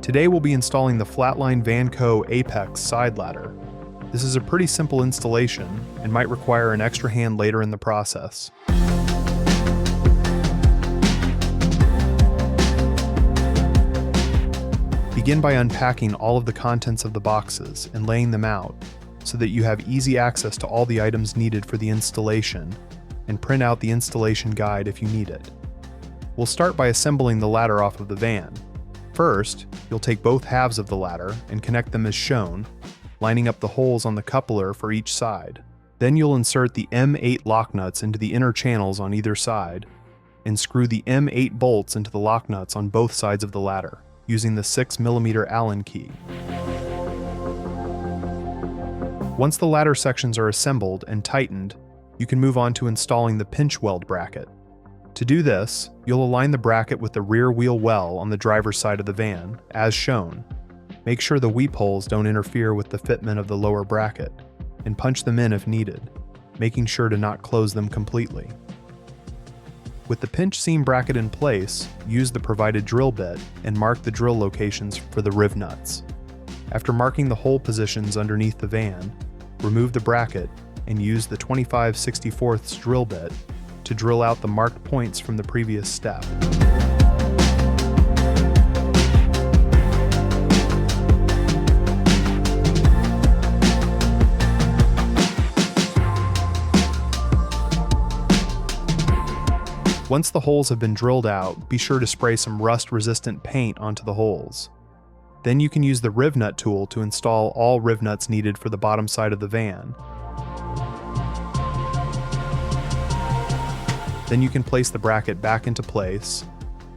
Today we'll be installing the Flatline Vanco Apex side ladder. This is a pretty simple installation and might require an extra hand later in the process. Begin by unpacking all of the contents of the boxes and laying them out so that you have easy access to all the items needed for the installation, and print out the installation guide if you need it. We'll start by assembling the ladder off of the van. First, you'll take both halves of the ladder and connect them as shown, lining up the holes on the coupler for each side. Then you'll insert the M8 lock nuts into the inner channels on either side, and screw the M8 bolts into the lock nuts on both sides of the ladder, using the 6mm Allen key. Once the ladder sections are assembled and tightened, you can move on to installing the pinch weld bracket. To do this, you'll align the bracket with the rear wheel well on the driver's side of the van, as shown. Make sure the weep holes don't interfere with the fitment of the lower bracket, and punch them in if needed, making sure to not close them completely. With the pinch seam bracket in place, use the provided drill bit and mark the drill locations for the riv nuts. After marking the hole positions underneath the van, remove the bracket and use the 25/64 drill bit to drill out the marked points from the previous step. Once the holes have been drilled out, be sure to spray some rust-resistant paint onto the holes. Then you can use the riv nut tool to install all riv nuts needed for the bottom side of the van. Then you can place the bracket back into place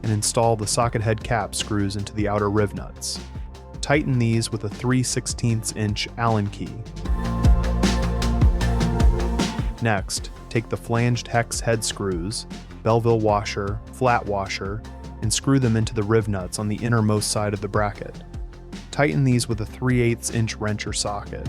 and install the socket head cap screws into the outer riv nuts. Tighten these with a 3/16" Allen key. Next, take the flanged hex head screws, Belleville washer, flat washer, and screw them into the riv nuts on the innermost side of the bracket. Tighten these with a 3/8" wrench or socket.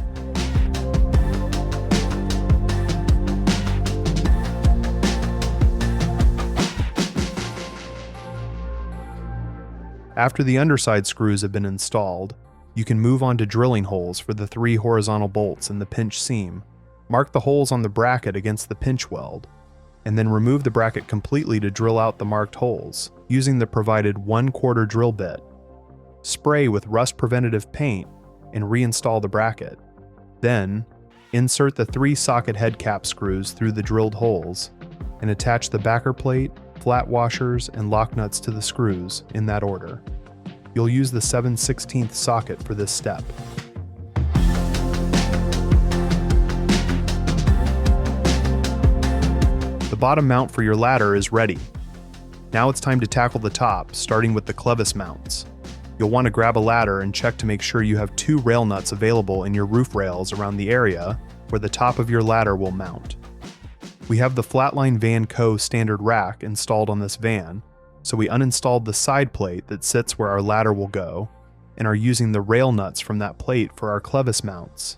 After the underside screws have been installed, you can move on to drilling holes for the 3 horizontal bolts in the pinch seam. Mark the holes on the bracket against the pinch weld, and then remove the bracket completely to drill out the marked holes, using the provided 1/4 drill bit. Spray with rust preventative paint and reinstall the bracket. Then, insert the 3 socket head cap screws through the drilled holes, and attach the backer plate, flat washers, and lock nuts to the screws in that order. You'll use the 7/16 socket for this step. The bottom mount for your ladder is ready. Now it's time to tackle the top, starting with the clevis mounts. You'll want to grab a ladder and check to make sure you have 2 rail nuts available in your roof rails around the area where the top of your ladder will mount. We have the Flatline Vanco standard rack installed on this van, so we uninstalled the side plate that sits where our ladder will go, and are using the rail nuts from that plate for our clevis mounts.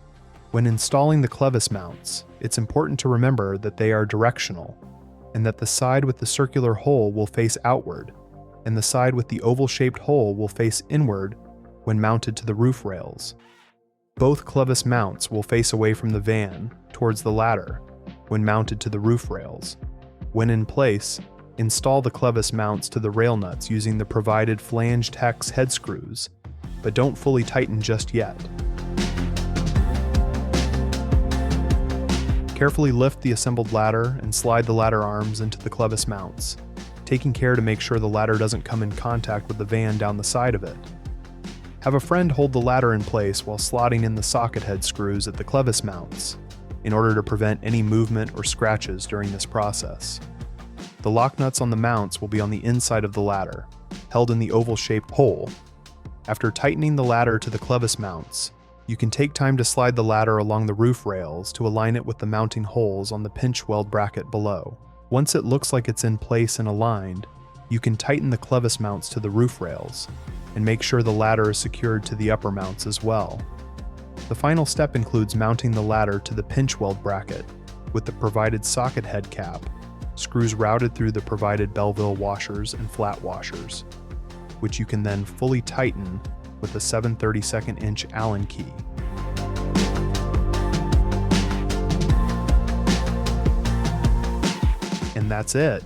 When installing the clevis mounts, it's important to remember that they are directional, and that the side with the circular hole will face outward, and the side with the oval-shaped hole will face inward when mounted to the roof rails. Both clevis mounts will face away from the van, towards the ladder, when mounted to the roof rails. When in place, install the clevis mounts to the rail nuts using the provided flanged hex head screws, but don't fully tighten just yet. Carefully lift the assembled ladder and slide the ladder arms into the clevis mounts, taking care to make sure the ladder doesn't come in contact with the van down the side of it. Have a friend hold the ladder in place while slotting in the socket head screws at the clevis mounts, in order to prevent any movement or scratches during this process. The lock nuts on the mounts will be on the inside of the ladder, held in the oval-shaped hole. After tightening the ladder to the clevis mounts, you can take time to slide the ladder along the roof rails to align it with the mounting holes on the pinch weld bracket below. Once it looks like it's in place and aligned, you can tighten the clevis mounts to the roof rails, and make sure the ladder is secured to the upper mounts as well. The final step includes mounting the ladder to the pinch weld bracket with the provided socket head cap, screws routed through the provided Belleville washers and flat washers, which you can then fully tighten with a 7/32 inch Allen key. And that's it.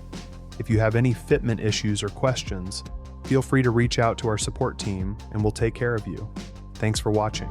If you have any fitment issues or questions, feel free to reach out to our support team and we'll take care of you. Thanks for watching.